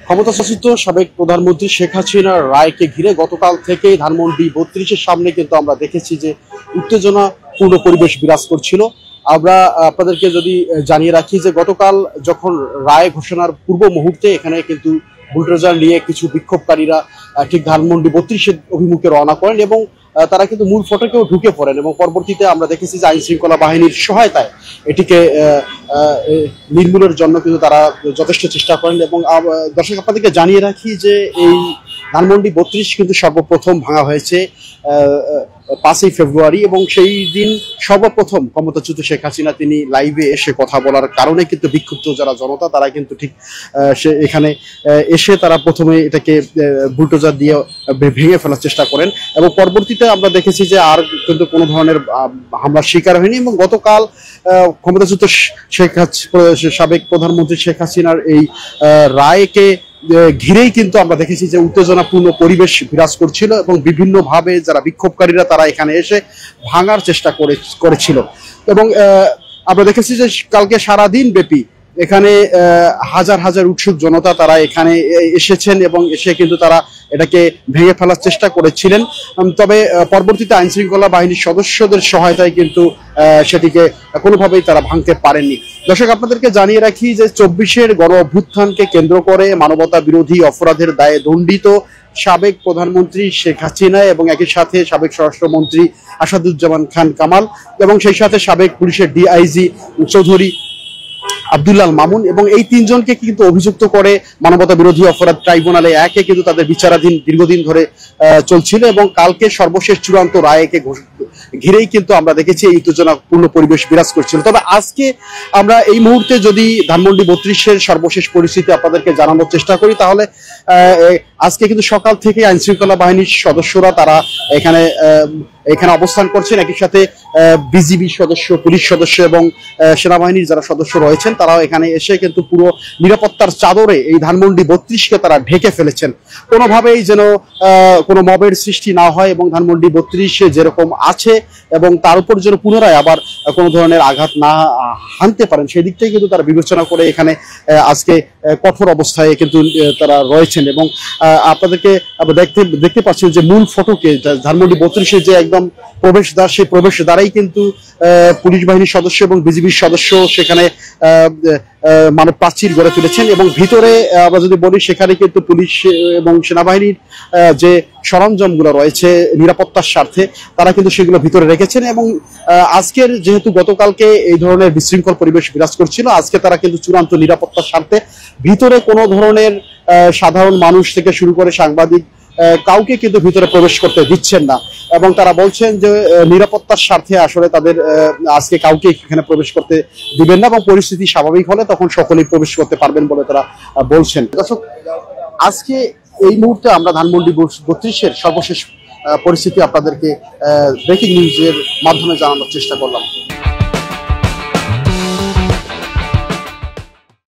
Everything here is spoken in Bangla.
ক্ষমতাচ্যুত সাবেক প্রধানমন্ত্রী শেখ হাসিনার রায়কে ঘিরে গতকাল থেকেই ধানমন্ডি ৩২-এর সামনে কিন্তু আমরা দেখেছি যে উত্তেজনাপূর্ণ পরিবেশ বিরাজ করছিল। আমরা আপনাদেরকে যদি জানিয়ে রাখি যে গতকাল যখন রায় ঘোষণার পূর্ব মুহূর্তে এখানে কিন্তু বুলডোজার নিয়ে কিছু বিক্ষোভকারীরা ঠিক ধানমন্ডি ৩২-এর অভিমুখে রওনা করেন এবং তারা কিন্তু মূল ফটকেও ঢুকে পড়েন এবং পরবর্তীতে আমরা দেখেছি যে আইন শৃঙ্খলা বাহিনীর সহায়তায় এটিকে নির্মূলের জন্য কিন্তু তারা যথেষ্ট চেষ্টা করেন। এবং দর্শক আপনাদেরকে জানিয়ে রাখি যে এই ধানমন্ডি ৩২ কিন্তু সর্বপ্রথম ভাঙা হয়েছে ৫ই ফেব্রুয়ারি এবং সেই দিন সর্বপ্রথম ক্ষমতাচ্যুত শেখ হাসিনা তিনি লাইভে এসে কথা বলার কারণে কিন্তু বিক্ষুব্ধ যারা জনতা তারা কিন্তু ঠিক সে এখানে এসে তারা প্রথমে এটাকে বুলডোজার দিয়ে ভেঙে ফেলার চেষ্টা করেন এবং পরবর্তীতে আমরা দেখেছি যে আর কিন্তু কোনো ধরনের হামলার শিকার হয়নি। এবং গতকাল ক্ষমতাচ্যুত সাবেক প্রধানমন্ত্রী শেখ হাসিনার এই রায়কে ঘিরেই কিন্তু আমরা দেখেছি যে উত্তেজনাপূর্ণ পরিবেশ বিরাজ করছিল এবং বিভিন্নভাবে যারা বিক্ষোভকারীরা তারা এখানে এসে ভাঙার চেষ্টা করেছিল এবং আমরা দেখেছি যে কালকে সারাদিন ব্যাপী এখানে হাজার হাজার উৎসুক জনতা তারা এখানে এসেছেন এবং এসে কিন্তু তারা এটাকে ভেঙে ফেলার চেষ্টা করেছিলেন। তবে পরবর্তীতে আইন শৃঙ্খলা বাহিনীর সদস্যদের সহায়তায় কিন্তু সেটিকে কোনোভাবেই তারা ভাঙতে পারেননি। দর্শক আপনাদেরকে জানিয়ে রাখি যে ২৪-এর গণ অভ্যুত্থানকে কেন্দ্র করে মানবতা বিরোধী অপরাধের দায়ে দণ্ডিত সাবেক প্রধানমন্ত্রী শেখ হাসিনা এবং একই সাথে সাবেক স্বরাষ্ট্রমন্ত্রী আসাদুজ্জামান খান কামাল এবং সেই সাথে সাবেক পুলিশের ডিআইজি চৌধুরী আব্দুল্লাহ মামুন এবং এই তিনজনকে কিন্তু অভিযুক্ত করে মানবতা বিরোধী অপরাধ ট্রাইব্যুনালে একে কিন্তু তাদের বিচারাধীন দীর্ঘদিন ধরে চলছিল এবং কালকে সর্বশেষ চূড়ান্ত রায়কে ঘিরেই কিন্তু আমরা দেখেছি এই উত্তেজনাপূর্ণ পরিবেশ বিরাজ করছিল। তবে আজকে আমরা এই মুহূর্তে যদি ধানমন্ডি ৩২-এর সর্বশেষ পরিস্থিতি আপনাদেরকে জানানোর চেষ্টা করি তাহলে আজকে কিন্তু সকাল থেকে আইন শৃঙ্খলা বাহিনীর সদস্যরা তারা এখানে অবস্থান করছেন। একই সাথে বিজিবি সদস্য, পুলিশ সদস্য এবং সেনাবাহিনীর যারা সদস্য রয়েছেন তারাও এখানে এসে কিন্তু পুরো নিরাপত্তার চাদরে এই ধানমন্ডি ৩২-কে তারা ঢেকে ফেলেছেন কোনোভাবেই যেন কোনো মবের সৃষ্টি না হয় এবং ধানমন্ডি ৩২-এ যেরকম আছে এবং তার উপর যেন পুনরায় আবার কোনো ধরনের আঘাত না হানতে পারেন সেই দিক থেকে কিন্তু তারা বিবেচনা করে এখানে আজকে কঠোর অবস্থায় কিন্তু তারা রয়েছেন। এবং আপনাদেরকে দেখতে পাচ্ছেন যে মূল ফটকে ধানমন্ডি ৩২-এর যে একদম প্রবেশদ্বার সেই প্রবেশদ্বারেই কিন্তু পুলিশ বাহিনীর সদস্য এবং বিজিবির সদস্য সেখানে মানব প্রাচীর গড়ে তুলেছেন এবং ভিতরে আমরা যদি বলি সেখানে কিন্তু পুলিশ এবং সেনাবাহিনীর যে সরঞ্জামগুলো রয়েছে নিরাপত্তার স্বার্থে তারা কিন্তু সেগুলো ভিতরে রেখেছেন এবং আজকের যেহেতু গতকালকে এই ধরনের বিশৃঙ্খল পরিবেশ বিরাজ করছিল আজকে তারা কিন্তু চূড়ান্ত নিরাপত্তার স্বার্থে ভিতরে কোনো ধরনের সাধারণ মানুষ থেকে শুরু করে সাংবাদিক কাউকে কিন্তু ভিতরে প্রবেশ করতে দিচ্ছেন না এবং তারা বলছেন যে নিরাপত্তার স্বার্থে আসলে তাদের আজকে কাউকে এখানে প্রবেশ করতে দিবেন না এবং পরিস্থিতি স্বাভাবিক হলে তখন সকলেই প্রবেশ করতে পারবেন বলে তারা বলছেন। দর্শক আজকে এই মুহূর্তে আমরা ধানমন্ডি ৩২-এর সর্বশেষ পরিস্থিতি আপনাদেরকে ব্রেকিং নিউজের মাধ্যমে জানানোর চেষ্টা করলাম।